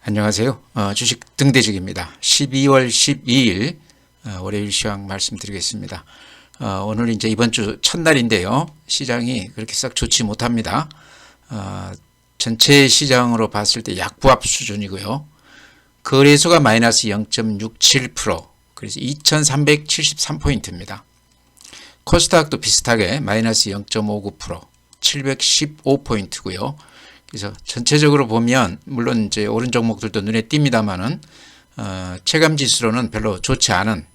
안녕하세요. 주식 등대직입니다. 12월 12일 월요일 시황 말씀드리겠습니다. 오늘 이제 이번 주 첫날인데요. 시장이 그렇게 썩 좋지 못합니다. 전체 시장으로 봤을 때 약부합 수준이고요. 거래소가 마이너스 0.67%, 그래서 2373포인트입니다. 코스닥도 비슷하게 마이너스 0.59%, 715포인트고요. 그래서 전체적으로 보면 물론 이제 오른 종목들도 눈에 띕니다만은 체감 지수로는 별로 좋지 않은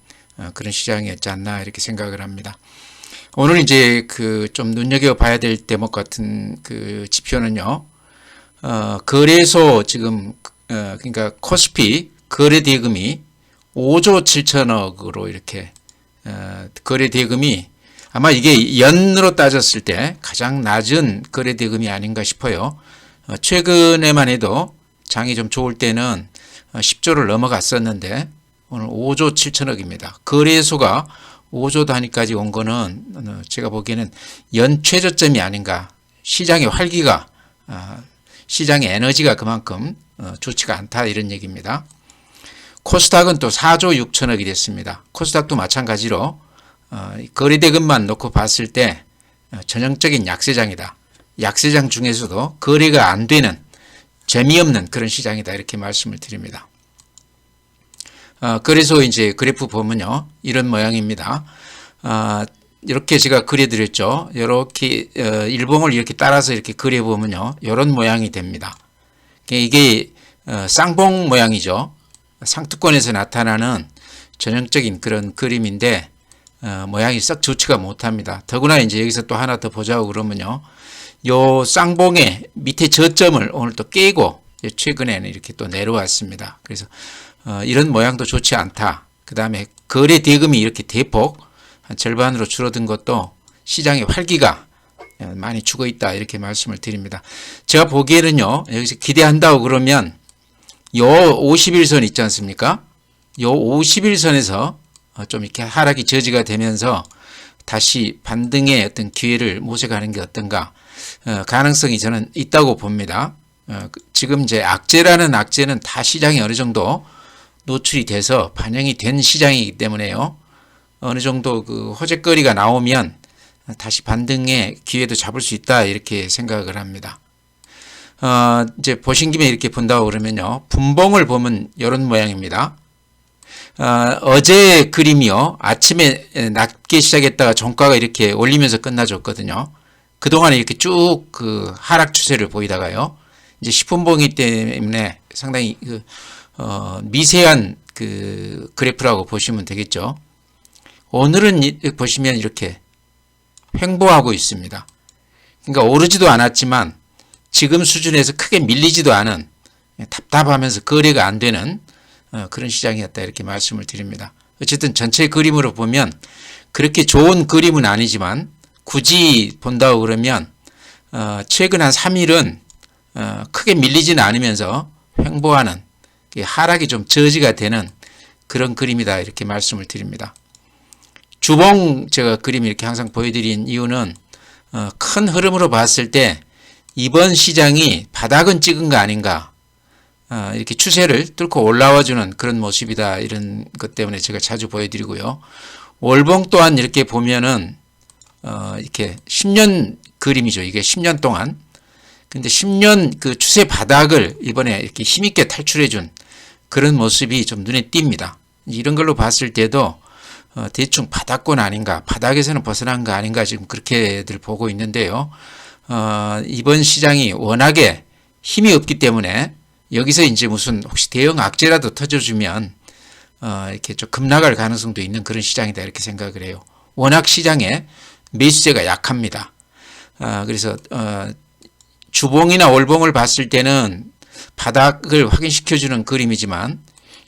그런 시장이었지 않나 이렇게 생각을 합니다. 오늘 이제 그 좀 눈여겨 봐야 될 대목 같은 그 지표는요. 거래소 지금 그러니까 코스피 거래 대금이 5조 7천억으로 이렇게 거래 대금이 아마 이게 연으로 따졌을 때 가장 낮은 거래 대금이 아닌가 싶어요. 최근에만 해도 장이 좀 좋을 때는 10조를 넘어갔었는데 오늘 5조 7천억입니다. 거래소가 5조 단위까지 온 거는 제가 보기에는 연 최저점이 아닌가. 시장의 활기가 시장의 에너지가 그만큼 좋지가 않다 이런 얘기입니다. 코스닥은 또 4조 6천억이 됐습니다. 코스닥도 마찬가지로 거래대금만 놓고 봤을 때 전형적인 약세장이다. 약세장 중에서도 거래가 안 되는 재미없는 그런 시장이다 이렇게 말씀을 드립니다. 그래서 이제 그래프 보면요 이런 모양입니다. 이렇게 제가 그려드렸죠. 이렇게 일봉을 이렇게 따라서 이렇게 그려 보면요 이런 모양이 됩니다. 이게 쌍봉 모양이죠. 상투권에서 나타나는 전형적인 그런 그림인데 모양이 썩 좋지가 못합니다. 더구나 이제 여기서 또 하나 더 보자고 그러면요. 요 쌍봉의 밑에 저점을 오늘 또 깨고 최근에는 이렇게 또 내려왔습니다. 그래서 이런 모양도 좋지 않다. 그 다음에 거래 대금이 이렇게 대폭 한 절반으로 줄어든 것도 시장의 활기가 많이 죽어 있다 이렇게 말씀을 드립니다. 제가 보기에는요 여기서 기대한다고 그러면 요 51선 있지 않습니까? 요 51선에서 좀 이렇게 하락이 저지가 되면서 다시 반등의 어떤 기회를 모색하는 게 어떤가 가능성이 저는 있다고 봅니다. 지금 이제 악재라는 악재는 다 시장에 어느 정도 노출이 돼서 반영이 된 시장이기 때문에요. 어느 정도 그 호재거리가 나오면 다시 반등의 기회도 잡을 수 있다 이렇게 생각을 합니다. 이제 보신 김에 이렇게 본다고 그러면요. 분봉을 보면 이런 모양입니다. 어제 그림이요. 아침에 낮게 시작했다가 종가가 이렇게 올리면서 끝나줬거든요. 그동안에 이렇게 쭉 그 하락 추세를 보이다가요. 이제 10분봉이기 때문에 상당히 미세한 그 그래프라고 보시면 되겠죠. 오늘은 보시면 이렇게 횡보하고 있습니다. 그러니까 오르지도 않았지만 지금 수준에서 크게 밀리지도 않은 답답하면서 거래가 안 되는 그런 시장이었다 이렇게 말씀을 드립니다. 어쨌든 전체 그림으로 보면 그렇게 좋은 그림은 아니지만 굳이 본다고 그러면 최근 한 3일은 크게 밀리지는 않으면서 횡보하는 하락이 좀 저지가 되는 그런 그림이다 이렇게 말씀을 드립니다. 주봉 제가 그림 이렇게 항상 보여드린 이유는 큰 흐름으로 봤을 때 이번 시장이 바닥은 찍은 거 아닌가 이렇게 추세를 뚫고 올라와주는 그런 모습이다 이런 것 때문에 제가 자주 보여드리고요. 월봉 또한 이렇게 보면은 이렇게 10년 그림이죠. 이게 10년 동안. 근데 10년 그 추세 바닥을 이번에 이렇게 힘있게 탈출해준 그런 모습이 좀 눈에 띕니다. 이런 걸로 봤을 때도 대충 바닥권 아닌가, 바닥에서는 벗어난 거 아닌가 지금 그렇게들 보고 있는데요. 이번 시장이 워낙에 힘이 없기 때문에 여기서 이제 무슨 혹시 대형 악재라도 터져주면 이렇게 좀 급락할 가능성도 있는 그런 시장이다 이렇게 생각을 해요. 워낙 시장에 매수세가 약합니다. 그래서 주봉이나 월봉을 봤을 때는 바닥을 확인시켜주는 그림이지만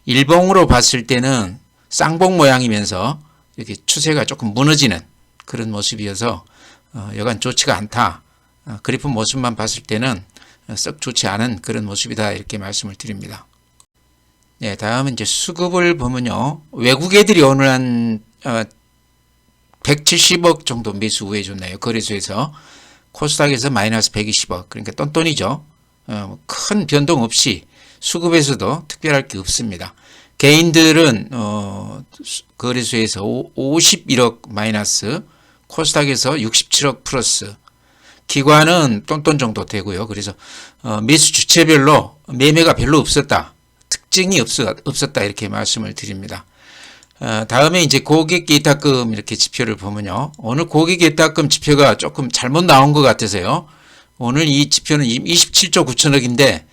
일봉으로 봤을 때는 쌍봉 모양이면서 이렇게 추세가 조금 무너지는 그런 모습이어서 여간 좋지가 않다. 그래프 모습만 봤을 때는 썩 좋지 않은 그런 모습이다 이렇게 말씀을 드립니다. 네, 다음은 이제 수급을 보면요. 외국 애들이 오늘 한 170억 정도 매수 우회해줬네요. 거래소에서. 코스닥에서 마이너스 120억. 그러니까 똔똔이죠. 큰 변동 없이 수급에서도 특별할 게 없습니다. 개인들은 거래소에서 51억 마이너스, 코스닥에서 67억 플러스, 기관은 똔똔 정도 되고요. 그래서 매수 주체별로 매매가 별로 없었다, 특징이 없었다 이렇게 말씀을 드립니다. 다음에 이제 고객 예탁금 이렇게 지표를 보면요, 오늘 고객 예탁금 지표가 조금 잘못 나온 것 같아서요. 오늘 이 지표는 27조 9천억인데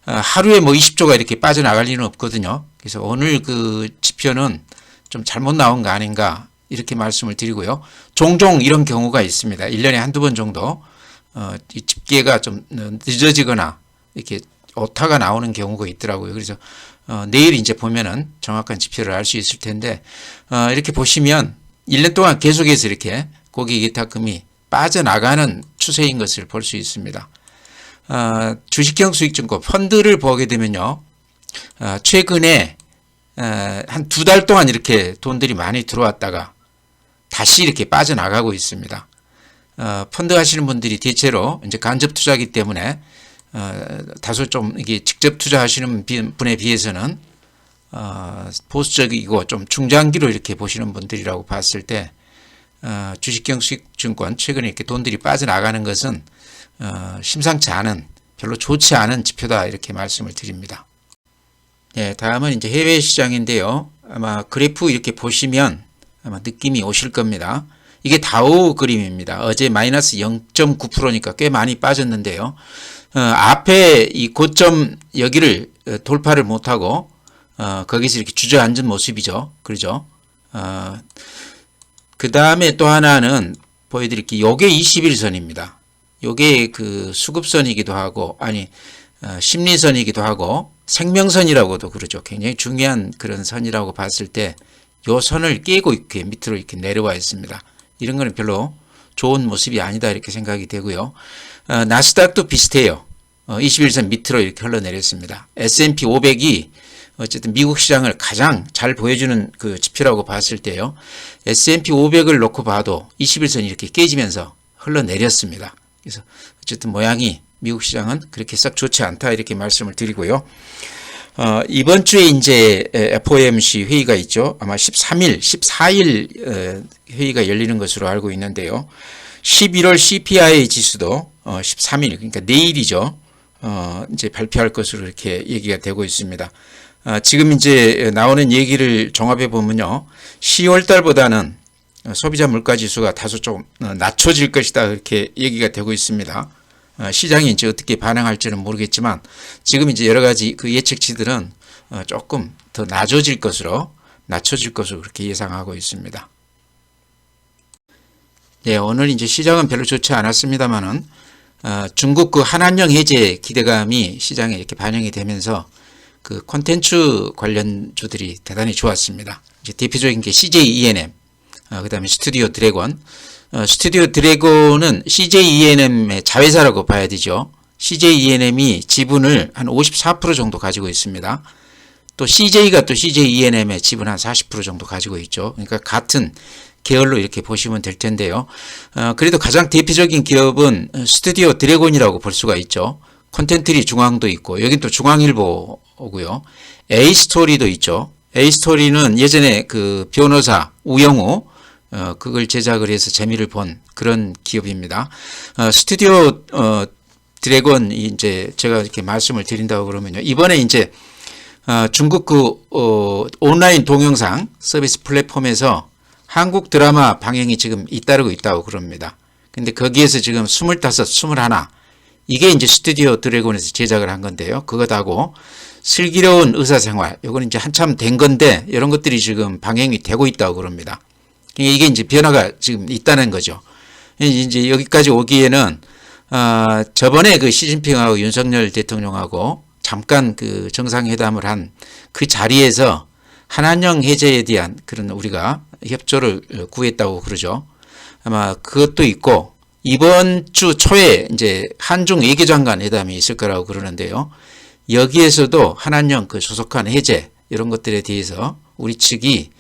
하루에 뭐 20조가 이렇게 빠져나갈 리는 없거든요. 그래서 오늘 그 지표는 좀 잘못 나온 거 아닌가 이렇게 말씀을 드리고요. 종종 이런 경우가 있습니다. 1년에 한두 번 정도 이 집계가 좀 늦어지거나 이렇게 오타가 나오는 경우가 있더라고요. 그래서 내일 이제 보면은 정확한 지표를 알 수 있을 텐데, 이렇게 보시면 1년 동안 계속해서 이렇게 고객 예탁금이 빠져나가는 추세인 것을 볼 수 있습니다. 주식형 수익증권 펀드를 보게 되면요, 최근에 한 2달 동안 이렇게 돈들이 많이 들어왔다가 다시 이렇게 빠져나가고 있습니다. 펀드 하시는 분들이 대체로 이제 간접 투자이기 때문에 다소 좀 이게 직접 투자하시는 분에 비해서는 보수적이고 좀 중장기로 이렇게 보시는 분들이라고 봤을 때 주식형 수익증권 최근에 이렇게 돈들이 빠져나가는 것은 심상치 않은, 별로 좋지 않은 지표다 이렇게 말씀을 드립니다. 네, 다음은 이제 해외 시장인데요. 아마 그래프 이렇게 보시면 아마 느낌이 오실 겁니다. 이게 다우 그림입니다. 어제 마이너스 0.9%니까 꽤 많이 빠졌는데요. 앞에 이 고점 여기를 돌파를 못하고 거기서 이렇게 주저앉은 모습이죠. 그러죠? 그 다음에 또 하나는 보여드릴게요. 요게 21선입니다. 요게 그 수급선이기도 하고, 아니 심리선이기도 하고 생명선이라고도 그러죠. 굉장히 중요한 그런 선이라고 봤을 때 요 선을 깨고 이렇게 밑으로 이렇게 내려와 있습니다. 이런 거는 별로 좋은 모습이 아니다 이렇게 생각이 되고요. 나스닥도 비슷해요. 21선 밑으로 이렇게 흘러내렸습니다. S&P 500이 어쨌든 미국 시장을 가장 잘 보여주는 그 지표라고 봤을 때요, S&P 500을 놓고 봐도 21선이 이렇게 깨지면서 흘러내렸습니다. 그래서 어쨌든 모양이 미국 시장은 그렇게 썩 좋지 않다 이렇게 말씀을 드리고요. 이번 주에 이제 FOMC 회의가 있죠. 아마 14일 회의가 열리는 것으로 알고 있는데요. 11월 CPI 지수도 13일, 그러니까 내일이죠. 이제 발표할 것으로 이렇게 얘기가 되고 있습니다. 지금 이제 나오는 얘기를 종합해 보면요, 10월 달보다는 소비자 물가 지수가 다소 좀 낮춰질 것이다 이렇게 얘기가 되고 있습니다. 시장이 이제 어떻게 반응할지는 모르겠지만 지금 이제 여러 가지 그 예측치들은 조금 더 낮춰질 것으로 그렇게 예상하고 있습니다. 네, 오늘 이제 시장은 별로 좋지 않았습니다만은 중국 그 한한령 해제 기대감이 시장에 이렇게 반영이 되면서 그 콘텐츠 관련주들이 대단히 좋았습니다. 이제 대표적인 게 CJ ENM, 그 다음에 스튜디오 드래곤. 스튜디오 드래곤은 CJ ENM의 자회사라고 봐야 되죠. CJ ENM이 지분을 한 54% 정도 가지고 있습니다. 또 CJ가 또 CJ ENM의 지분 한 40% 정도 가지고 있죠. 그러니까 같은 계열로 이렇게 보시면 될 텐데요. 그래도 가장 대표적인 기업은 스튜디오 드래곤이라고 볼 수가 있죠. 콘텐츠리 중앙도 있고, 여긴 또 중앙일보고요. A스토리도 있죠. A스토리는 예전에 그 변호사 우영우 그걸 제작을 해서 재미를 본 그런 기업입니다. 스튜디오 드래곤 이제 제가 이렇게 말씀을 드린다고 그러면요, 이번에 이제 중국 그 온라인 동영상 서비스 플랫폼에서 한국 드라마 방영이 지금 잇따르고 있다고 그럽니다. 근데 거기에서 지금 25, 21 이게 이제 스튜디오 드래곤에서 제작을 한 건데요. 그것하고 슬기로운 의사생활, 요거는 이제 한참 된 건데 이런 것들이 지금 방영이 되고 있다고 그럽니다. 이게 이제 변화가 지금 있다는 거죠. 이제 여기까지 오기에는 저번에 그 시진핑하고 윤석열 대통령하고 잠깐 그 정상회담을 한 그 자리에서 한한령 해제에 대한 그런 우리가 협조를 구했다고 그러죠. 아마 그것도 있고 이번 주 초에 이제 한중 외교장관 회담이 있을 거라고 그러는데요. 여기에서도 한한령 그 소속한 해제 이런 것들에 대해서 우리 측이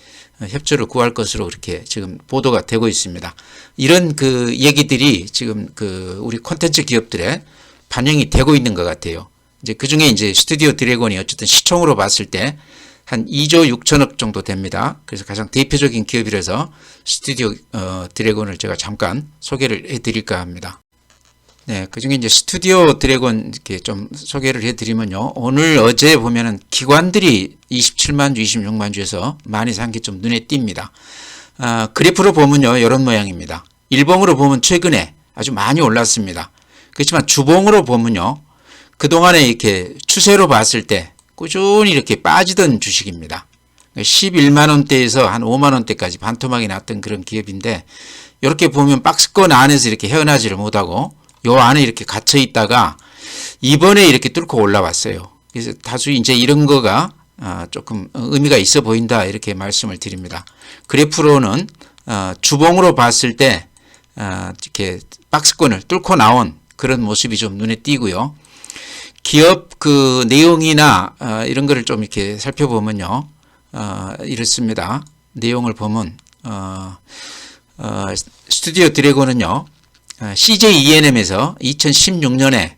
협조를 구할 것으로 그렇게 지금 보도가 되고 있습니다. 이런 그 얘기들이 지금 그 우리 콘텐츠 기업들에 반영이 되고 있는 것 같아요. 이제 그 중에 이제 스튜디오 드래곤이 어쨌든 시총으로 봤을 때 한 2조 6천억 정도 됩니다. 그래서 가장 대표적인 기업이라서 스튜디오 드래곤을 제가 잠깐 소개를 해드릴까 합니다. 네, 그 중에 이제 스튜디오 드래곤 이렇게 좀 소개를 해드리면요. 오늘 어제 보면은 기관들이 27만 주, 26만 주에서 많이 산 게 좀 눈에 띕니다. 그래프로 보면요. 이런 모양입니다. 일봉으로 보면 최근에 아주 많이 올랐습니다. 그렇지만 주봉으로 보면요. 그동안에 이렇게 추세로 봤을 때 꾸준히 이렇게 빠지던 주식입니다. 11만원대에서 한 5만원대까지 반토막이 났던 그런 기업인데 이렇게 보면 박스권 안에서 이렇게 헤어나지를 못하고 요 안에 이렇게 갇혀 있다가 이번에 이렇게 뚫고 올라왔어요. 그래서 다수 이제 이런 거가 조금 의미가 있어 보인다 이렇게 말씀을 드립니다. 그래프로는 주봉으로 봤을 때 이렇게 박스권을 뚫고 나온 그런 모습이 좀 눈에 띄고요. 기업 그 내용이나 이런 거를 좀 이렇게 살펴보면요. 이렇습니다. 내용을 보면 스튜디오 드래곤은요. CJENM에서 2016년에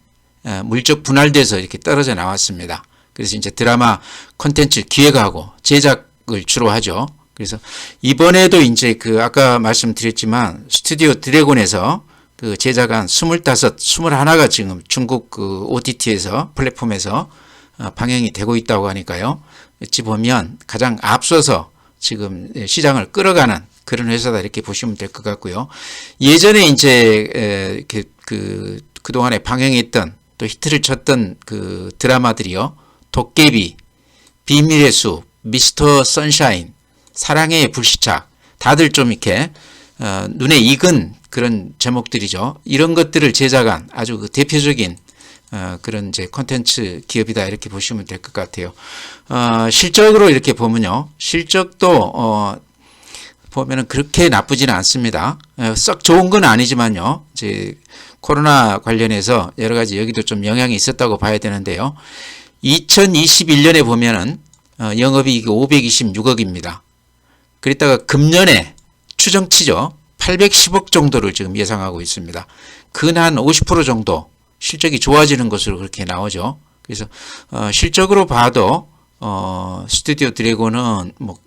물적 분할돼서 이렇게 떨어져 나왔습니다. 그래서 이제 드라마 콘텐츠 기획하고 제작을 주로 하죠. 그래서 이번에도 이제 그 아까 말씀드렸지만 스튜디오 드래곤에서 그 제작한 25, 21가 지금 중국 그 OTT에서 플랫폼에서 방영이 되고 있다고 하니까요. 어찌 보면 가장 앞서서 지금 시장을 끌어가는 그런 회사다 이렇게 보시면 될 것 같고요. 예전에 이제 이렇게 그동안에 방영했던 또 히트를 쳤던 그 드라마들이요. 도깨비, 비밀의 숲, 미스터 선샤인, 사랑의 불시착 다들 좀 이렇게 눈에 익은 그런 제목들이죠. 이런 것들을 제작한 아주 그 대표적인 그런 이제 콘텐츠 기업이다 이렇게 보시면 될 것 같아요. 실적으로 이렇게 보면요. 실적도 보면은 그렇게 나쁘지는 않습니다. 썩 좋은 건 아니지만요. 이제 코로나 관련해서 여러 가지 여기도 좀 영향이 있었다고 봐야 되는데요. 2021년에 보면은 영업이익이 526억입니다. 그랬다가 금년에 추정치죠. 810억 정도를 지금 예상하고 있습니다. 근한 50% 정도 실적이 좋아지는 것으로 그렇게 나오죠. 그래서 실적으로 봐도 스튜디오 드래곤은 뭐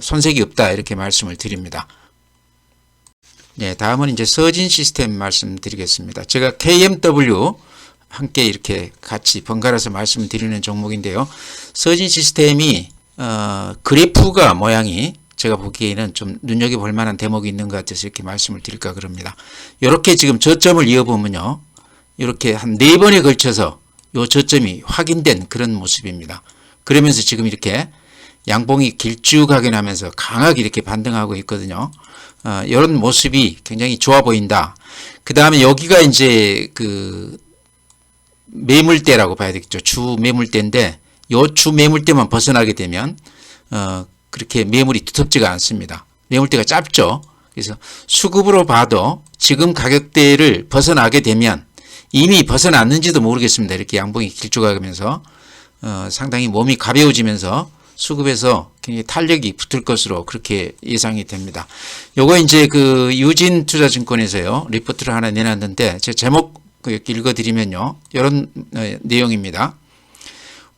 손색이 없다 이렇게 말씀을 드립니다. 네, 다음은 이제 서진 시스템 말씀드리겠습니다. 제가 KMW 함께 이렇게 같이 번갈아서 말씀드리는 종목인데요. 서진 시스템이 그래프가 모양이 제가 보기에는 좀 눈여겨볼 만한 대목이 있는 것 같아서 이렇게 말씀을 드릴까 그럽니다. 이렇게 지금 저점을 이어보면요. 이렇게 한 4번에 걸쳐서 이 저점이 확인된 그런 모습입니다. 그러면서 지금 이렇게 양봉이 길쭉하게 나면서 강하게 이렇게 반등하고 있거든요. 이런 모습이 굉장히 좋아 보인다. 그 다음에 여기가 이제 그 매물대라고 봐야 되겠죠. 주 매물대인데 이 주 매물대만 벗어나게 되면 그렇게 매물이 두텁지가 않습니다. 매물대가 짧죠. 그래서 수급으로 봐도 지금 가격대를 벗어나게 되면 이미 벗어났는지도 모르겠습니다. 이렇게 양봉이 길쭉하면서 상당히 몸이 가벼워지면서 수급에서 굉장히 탄력이 붙을 것으로 그렇게 예상이 됩니다. 요거 이제 그 유진투자증권에서요 리포트를 하나 내놨는데 제 제목 읽어드리면요 이런 내용입니다.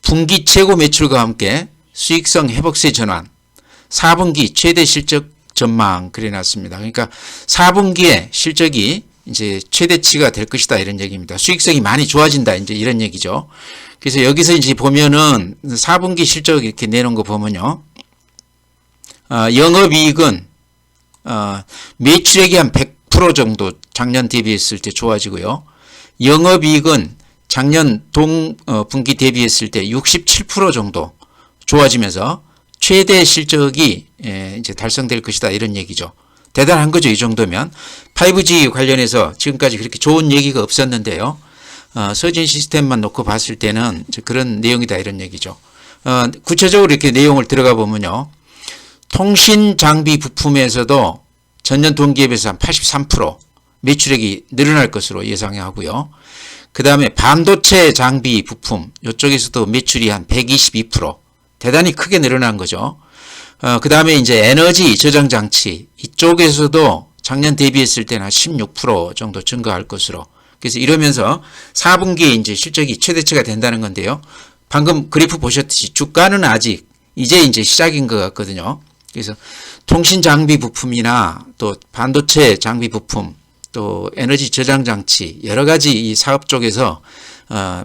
분기 최고 매출과 함께 수익성 회복세 전환, 4분기 최대 실적 전망 그려놨습니다. 그러니까 4분기에 실적이 이제 최대치가 될 것이다 이런 얘기입니다. 수익성이 많이 좋아진다 이제 이런 얘기죠. 그래서 여기서 이제 보면은 4분기 실적 이렇게 내놓은 거 보면요. 영업이익은 매출액이 한 100% 정도 작년 대비했을 때 좋아지고요. 영업이익은 작년 동분기 대비했을 때 67% 정도 좋아지면서 최대 실적이 이제 달성될 것이다 이런 얘기죠. 대단한 거죠. 이 정도면 5G 관련해서 지금까지 그렇게 좋은 얘기가 없었는데요. 서진 시스템만 놓고 봤을 때는 그런 내용이다 이런 얘기죠. 구체적으로 이렇게 내용을 들어가 보면요. 통신 장비 부품에서도 전년 동기에 비해서 한 83% 매출액이 늘어날 것으로 예상하고요. 그 다음에 반도체 장비 부품 이쪽에서도 매출이 한 122% 대단히 크게 늘어난 거죠. 그 다음에 이제 에너지 저장 장치 이쪽에서도 작년 대비했을 때는 한 16% 정도 증가할 것으로 그래서 이러면서 4분기에 이제 실적이 최대치가 된다는 건데요. 방금 그래프 보셨듯이 주가는 아직 이제 시작인 것 같거든요. 그래서 통신 장비 부품이나 또 반도체 장비 부품 또 에너지 저장 장치 여러 가지 이 사업 쪽에서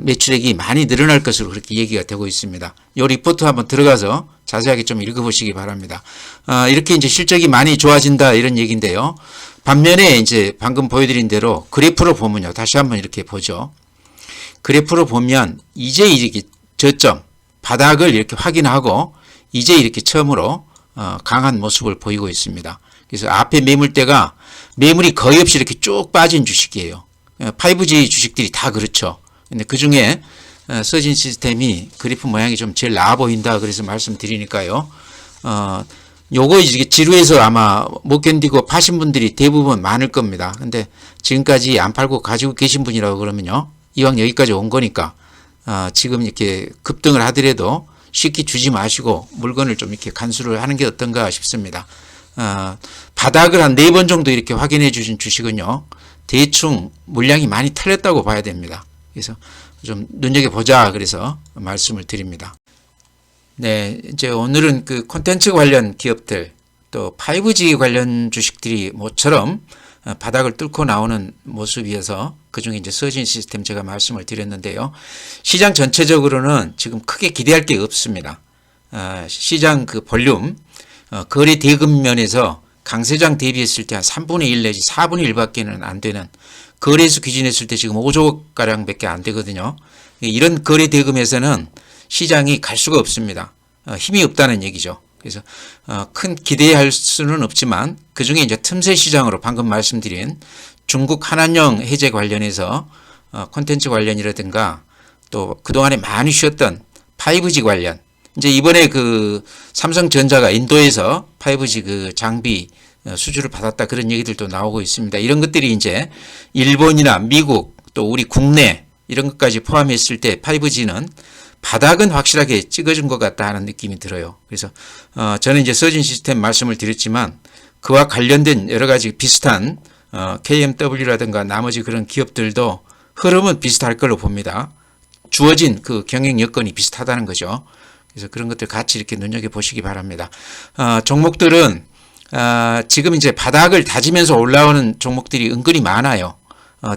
매출액이 많이 늘어날 것으로 그렇게 얘기가 되고 있습니다. 이 리포트 한번 들어가서 자세하게 좀 읽어보시기 바랍니다. 이렇게 이제 실적이 많이 좋아진다 이런 얘기인데요. 반면에 이제 방금 보여드린 대로 그래프로 보면요. 다시 한번 이렇게 보죠. 그래프로 보면 이제 이렇게 저점 바닥을 이렇게 확인하고 이제 이렇게 처음으로 강한 모습을 보이고 있습니다. 그래서 앞에 매물대가 매물이 거의 없이 이렇게 쭉 빠진 주식이에요. 5G 주식들이 다 그렇죠. 근데 그 중에 서진 시스템이 그래프 모양이 좀 제일 나아 보인다 그래서 말씀드리니까요. 요거 이제 지루해서 아마 못 견디고 파신 분들이 대부분 많을 겁니다. 근데 지금까지 안 팔고 가지고 계신 분이라고 그러면요. 이왕 여기까지 온 거니까 지금 이렇게 급등을 하더라도 쉽게 주지 마시고 물건을 좀 이렇게 간수를 하는 게 어떤가 싶습니다. 바닥을 한 4번 정도 이렇게 확인해 주신 주식은요. 대충 물량이 많이 털렸다고 봐야 됩니다. 그래서 좀 눈여겨보자 그래서 말씀을 드립니다. 네, 이제 오늘은 그 콘텐츠 관련 기업들 또 5G 관련 주식들이 모처럼 바닥을 뚫고 나오는 모습이어서 그중에 이제 서진 시스템 제가 말씀을 드렸는데요. 시장 전체적으로는 지금 크게 기대할 게 없습니다. 시장 그 볼륨 거래 대금 면에서 강세장 대비했을 때 한 3분의 1 내지 4분의 1밖에는 안 되는 거래수 기준했을 때 지금 5조가량 밖에 안 되거든요. 이런 거래 대금에서는 시장이 갈 수가 없습니다. 힘이 없다는 얘기죠. 그래서 큰 기대할 수는 없지만 그중에 이제 틈새 시장으로 방금 말씀드린 중국 한한령 해제 관련해서 콘텐츠 관련이라든가 또 그동안에 많이 쉬었던 5G 관련 이제 이번에 그 삼성전자가 인도에서 5G 그 장비 수주를 받았다 그런 얘기들도 나오고 있습니다. 이런 것들이 이제 일본이나 미국 또 우리 국내 이런 것까지 포함했을 때 5G는 바닥은 확실하게 찍어준 것 같다 하는 느낌이 들어요. 그래서 저는 이제 서진 시스템 말씀을 드렸지만 그와 관련된 여러 가지 비슷한 KMW라든가 나머지 그런 기업들도 흐름은 비슷할 걸로 봅니다. 주어진 그 경영 여건이 비슷하다는 거죠. 그래서 그런 것들 같이 이렇게 눈여겨보시기 바랍니다. 종목들은 지금 이제 바닥을 다지면서 올라오는 종목들이 은근히 많아요.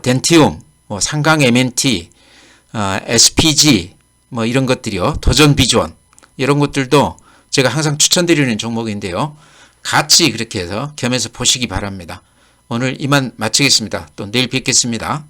덴티움, 뭐 상강 MNT, SPG 뭐 이런 것들이요. 도전 비전 이런 것들도 제가 항상 추천드리는 종목인데요. 같이 그렇게 해서 겸해서 보시기 바랍니다. 오늘 이만 마치겠습니다. 또 내일 뵙겠습니다.